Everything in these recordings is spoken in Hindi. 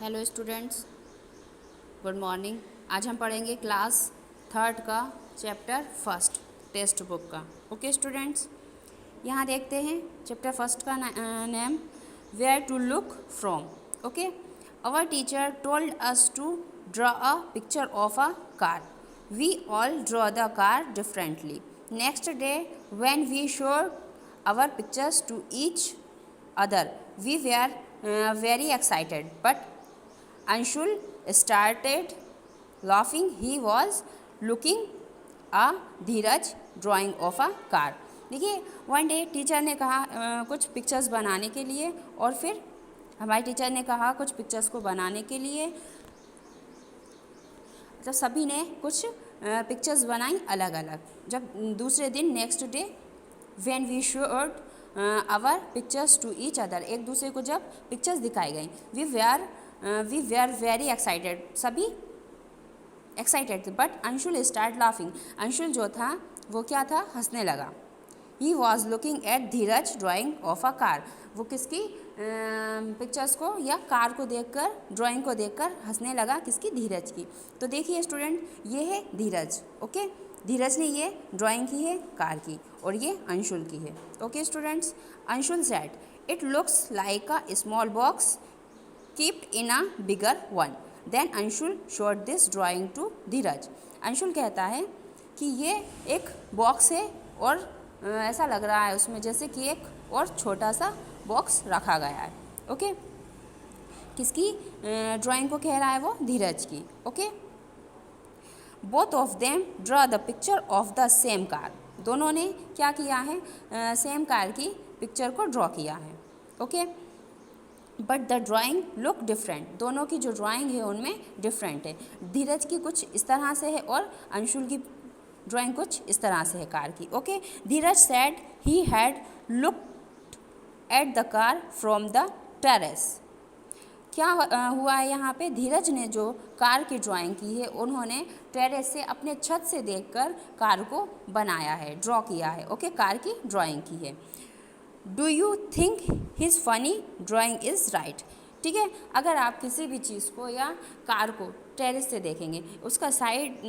Hello students, good morning. आज हम पढ़ेंगे क्लास थर्ड का चैप्टर फर्स्ट टेक्स्ट बुक का। ओके स्टूडेंट्स, यहाँ देखते हैं चैप्टर फर्स्ट का name where to look from. Okay, our teacher told us to draw a picture of a car. We all draw the car differently. Next day when we showed our pictures to each other. We were very excited, but Anshul started laughing. He was looking a Dheeraj drawing of a car. देखिए, वन डे टीचर ने कहा कुछ पिक्चर्स बनाने के लिए, और फिर हमारे टीचर ने कहा कुछ पिक्चर्स को बनाने के लिए। जब सभी ने कुछ पिक्चर्स बनाई अलग अलग, जब दूसरे दिन next day when we showed our pictures to each other, एक दूसरे को जब पिक्चर्स दिखाई गई, वी वेयर वेरी एक्साइटेड, सभी एक्साइटेड थे। But Anshul start laughing, Anshul जो था वो क्या था, हंसने लगा। He was looking at Dheeraj drawing of a car, वो किसकी पिक्चर्स को या कार को देखकर, ड्राइंग को देखकर हंसने लगा, किसकी, धीरज की। तो देखिए स्टूडेंट, ये है धीरज। ओके, धीरज ने ये ड्राइंग की है कार की, और ये अंशुल की है। Okay students, Anshul said it looks like a small box keeped in a bigger one. Then Anshul showed this drawing to Dheeraj. Anshul कहता है कि ये एक बॉक्स है, और ऐसा लग रहा है उसमें जैसे कि एक और छोटा सा बॉक्स रखा गया है। ओके, किसकी ड्राइंग को कह रहा है वो, धीरज की। Okay, both of them draw the picture of the same car, दोनों ने क्या किया है, सेम कार की पिक्चर को ड्रॉ किया है। Okay, but the drawing look different, दोनों की जो ड्राइंग है उनमें डिफरेंट है। धीरज की कुछ इस तरह से है और अंशुल की ड्राइंग कुछ इस तरह से है कार की। Okay, Dheeraj said he had looked at the car from the terrace. क्या हुआ है यहाँ पे, धीरज ने जो कार की ड्राइंग की है उन्होंने टेरेस से, अपने छत से देखकर कार को बनाया है, ड्रॉ किया है। ओके, कार की ड्राइंग की है। Do you think his funny drawing is right. ठीक है, अगर आप किसी भी चीज़ को या कार को टेरेस से देखेंगे, उसका साइड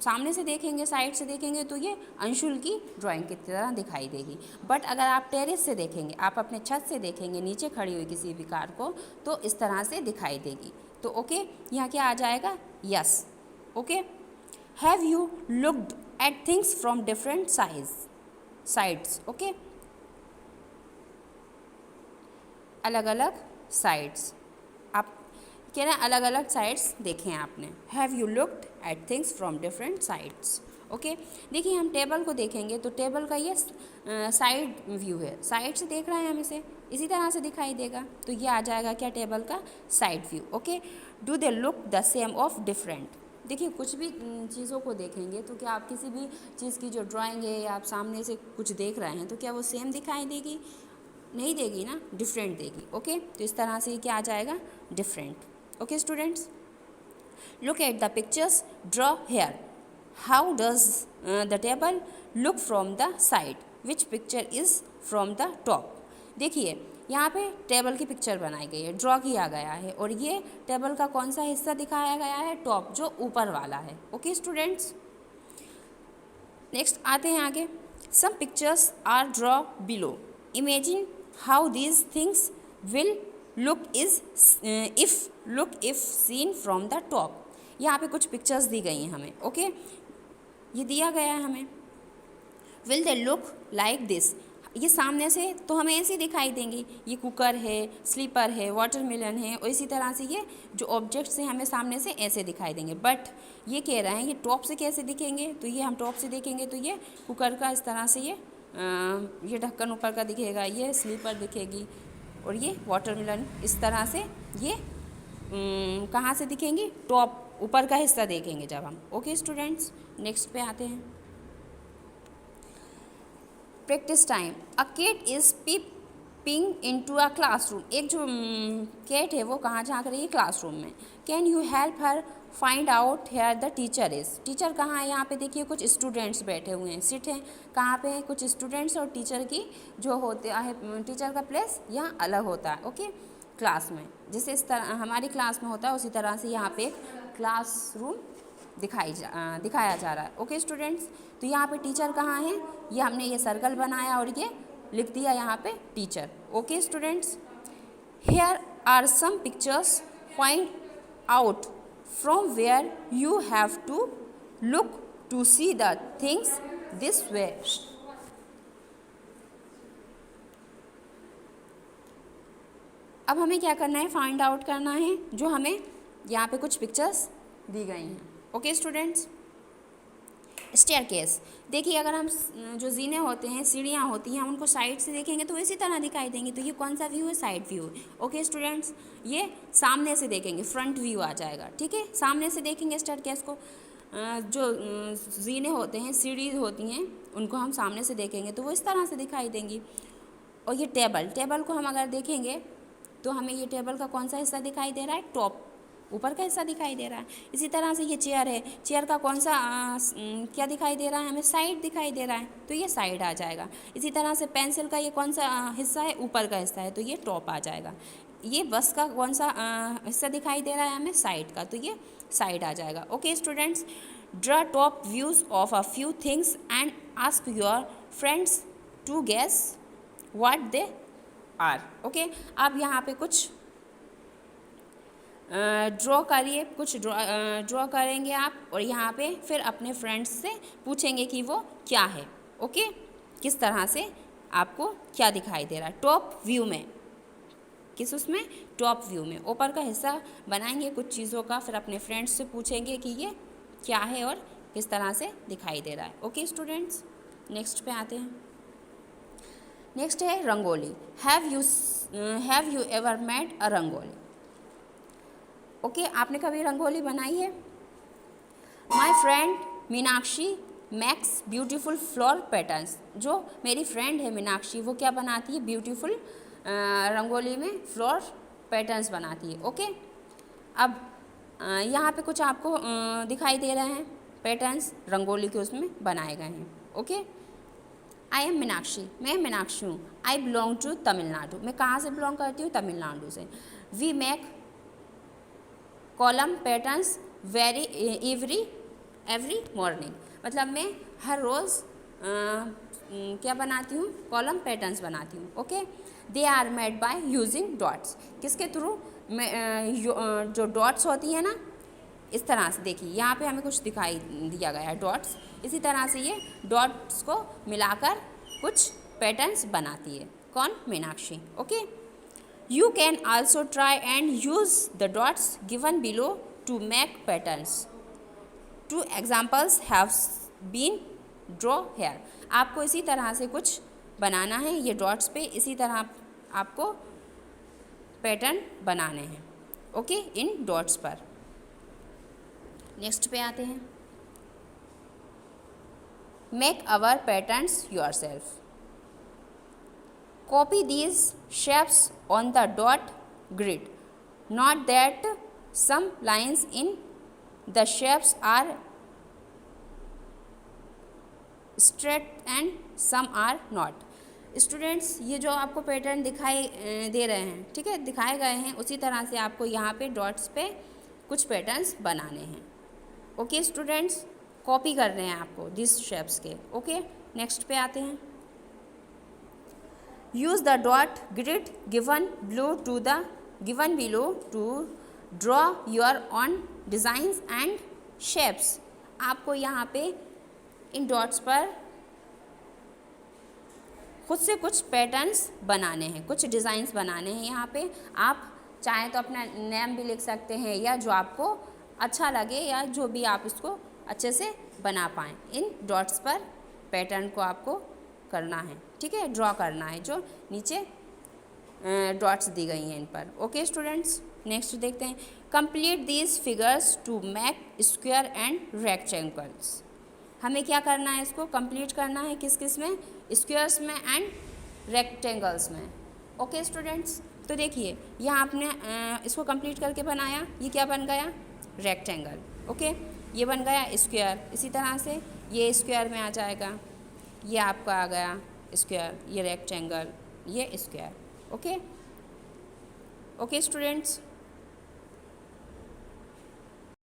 सामने से देखेंगे, साइड से देखेंगे, तो ये अंशुल की ड्राइंग की तरह दिखाई देगी। बट अगर आप टेरेस से देखेंगे, आप अपने छत से देखेंगे नीचे खड़ी हुई किसी भी कार को, तो इस तरह से दिखाई देगी। तो ओके, यहाँ क्या आ जाएगा, yes. Okay, have you looked at things from different sides. Okay, अलग अलग साइड्स, आप कह रहे हैं अलग अलग साइड्स देखे हैं आपने। Have you looked at things from different sides. Okay, देखिए हम टेबल को देखेंगे तो टेबल का ये साइड व्यू है, साइड से देख रहे हैं हम इसे, इसी तरह से दिखाई देगा, तो ये आ जाएगा क्या, टेबल का side view. Okay, do they look the same of different. देखिए, कुछ भी चीज़ों को देखेंगे तो क्या आप किसी भी चीज़ की जो ड्राइंग है या आप सामने से कुछ देख रहे हैं, तो क्या वो सेम दिखाई देगी, नहीं देगी ना, डिफरेंट देगी। ओके, तो इस तरह से क्या आ जाएगा, different. Okay students, look at the pictures, draw here. How does the table look from the side, which picture is from the top. देखिए, यहाँ पे टेबल की पिक्चर बनाई गई है, ड्रॉ किया गया है, और ये टेबल का कौन सा हिस्सा दिखाया गया है, टॉप, जो ऊपर वाला है। ओके स्टूडेंट्स, नेक्स्ट आते हैं आगे। Some pictures are draw below. Imagine how these things will look if seen from the top। यहाँ पे कुछ पिक्चर्स दी गई हैं हमें। ओके, ये दिया गया है हमें, will they look like this। ये सामने से तो हमें ऐसे दिखाई देंगी, ये कुकर है, स्लीपर है, वाटरमेलन है, और इसी तरह से ये जो ऑब्जेक्ट्स हैं हमें सामने से ऐसे दिखाई देंगे। बट ये कह रहे हैं ये टॉप से कैसे दिखेंगे, तो ये हम टॉप से देखेंगे तो ये कुकर का इस तरह से ये ढक्कन ऊपर का दिखेगा, ये स्लीपर दिखेगी, और ये वाटरमेलन इस तरह से ये कहाँ से दिखेंगी, टॉप, ऊपर का हिस्सा देखेंगे जब हम। ओके स्टूडेंट्स, नेक्स्ट पे आते हैं। Practice time. A cat is peeping into a classroom. एक जो कैट है वो कहाँ झाँक रही है, क्लासरूम में। Can you help her find out here the teacher is. Teacher कहाँ है, यहाँ पे देखिए कुछ स्टूडेंट्स बैठे हुए हैं, सिट हैं, कहाँ पे हैं, कुछ स्टूडेंट्स, और टीचर की जो होते है, टीचर का प्लेस यहाँ अलग होता है। ओके, क्लास में, जैसे इस तरह हमारी क्लास में होता है उसी तरह से यहाँ पे एक क्लासरूम दिखाया जा रहा है। ओके स्टूडेंट्स, तो यहाँ पे टीचर कहाँ है, ये हमने ये सर्कल बनाया और ये लिख दिया यहाँ पे teacher. Okay students, here are some pictures, point out from where you have to look to see the things this way. अब हमें क्या करना है, फाइंड आउट करना है जो हमें यहाँ पे कुछ पिक्चर्स दी गई हैं। ओके स्टूडेंट्स, स्टेयरकेस, देखिए अगर हम जो जीने होते हैं, सीढ़ियाँ होती हैं, हम उनको साइड से देखेंगे तो इसी तरह दिखाई देंगी। तो ये कौन सा व्यू है, साइड व्यू है। ओके स्टूडेंट्स, ये सामने से देखेंगे, फ्रंट व्यू आ जाएगा। ठीक है, सामने से देखेंगे स्टेयरकेस को, जो जीने होते हैं, सीढ़ी होती हैं, उनको हम सामने से देखेंगे तो वो इस तरह से दिखाई देंगी। और ये टेबल को हम अगर देखेंगे तो हमें ये टेबल का कौन सा हिस्सा दिखाई दे रहा है, टॉप, ऊपर का हिस्सा दिखाई दे रहा है। इसी तरह से ये चेयर है, चेयर का कौन सा क्या दिखाई दे रहा है, हमें साइड दिखाई दे रहा है, तो ये साइड आ जाएगा। इसी तरह से पेंसिल का ये कौन सा हिस्सा है, ऊपर का हिस्सा है, तो ये टॉप आ जाएगा। ये बस का कौन सा हिस्सा दिखाई दे रहा है हमें, साइड का, तो ये साइड आ जाएगा। Okay students, draw top views of a few things and ask your friends to guess what they are. Okay, अब यहाँ पे कुछ ड्रॉ करिए, कुछ ड्रॉ करेंगे आप, और यहाँ पे फिर अपने फ्रेंड्स से पूछेंगे कि वो क्या है। ओके, किस तरह से आपको क्या दिखाई दे रहा है टॉप व्यू में, किस उसमें, टॉप व्यू में ऊपर का हिस्सा बनाएंगे कुछ चीज़ों का, फिर अपने फ्रेंड्स से पूछेंगे कि ये क्या है और किस तरह से दिखाई दे रहा है। ओके स्टूडेंट्स, नेक्स्ट पे आते हैं। नेक्स्ट है rangoli. Have you ever made a rangoli. Okay, आपने कभी रंगोली बनाई है। My friend Meenakshi max beautiful floor patterns. जो मेरी फ्रेंड है मीनाक्षी, वो क्या बनाती है, ब्यूटीफुल रंगोली में फ्लोर पैटर्न्स बनाती है। ओके, अब यहाँ पे कुछ आपको दिखाई दे रहे हैं पैटर्न्स, रंगोली के उसमें बनाए गए हैं। ओके, आई एम मीनाक्षी, मैं मीनाक्षी हूँ। आई बिलोंग टू तमिलनाडु, मैं कहाँ से बिलोंग करती हूँ, तमिलनाडु से। We make column patterns every morning, मतलब मैं हर रोज़ क्या बनाती हूँ, कॉलम पैटर्न्स बनाती हूँ। Okay, they are made by using dots, किसके थ्रू, जो डॉट्स होती है ना, इस तरह से देखिए यहाँ पे हमें कुछ दिखाई दिया गया है डॉट्स, इसी तरह से ये डॉट्स को मिलाकर कुछ पैटर्न्स बनाती है। कौन, Meenakshi. Okay, you can also try and use the dots given below to make patterns. 2 examples have been draw here. आपको इसी तरह से कुछ बनाना है, ये डॉट्स पे इसी तरह आपको पैटर्न बनाने हैं। ओके, इन डॉट्स पर। नेक्स्ट पे आते हैं, make our patterns yourself. Copy these shapes on the dot grid. Note that some lines in the shapes are straight and some are not. Students, ये जो आपको पैटर्न दिखाई दे रहे हैं, ठीक है, दिखाए गए हैं, उसी तरह से आपको यहाँ पे डॉट्स पे कुछ पैटर्न्स बनाने हैं। ओके स्टूडेंट्स, कॉपी कर रहे हैं आपको दिस शेप्स के। ओके, नेक्स्ट पे आते हैं। Use the dot grid given below to draw your own designs and shapes. आपको यहाँ पे इन डॉट्स पर खुद से कुछ पैटर्न्स बनाने हैं, कुछ डिज़ाइंस बनाने हैं। यहाँ पे आप चाहें तो अपना नेम भी लिख सकते हैं, या जो आपको अच्छा लगे, या जो भी आप इसको अच्छे से बना पाएँ। इन डॉट्स पर पैटर्न को आपको करना है, ठीक है, ड्रॉ करना है, जो नीचे डॉट्स दी गई हैं इन पर। ओके स्टूडेंट्स, नेक्स्ट देखते हैं। Complete these figures to make square and rectangles. हमें क्या करना है, इसको कंप्लीट करना है, किस किस में, स्क्वायर्स में एंड रेक्टेंगल्स में। ओके स्टूडेंट्स, तो देखिए यहाँ आपने इसको कंप्लीट करके बनाया, ये क्या बन गया, रेक्टेंगल। ओके, ये बन गया स्क्वायर, इसी तरह से ये स्क्वायर में आ जाएगा, ये आपका आ गया स्क्वायर, ये रेक्टेंगल, ये स्क्वायर। Okay okay students.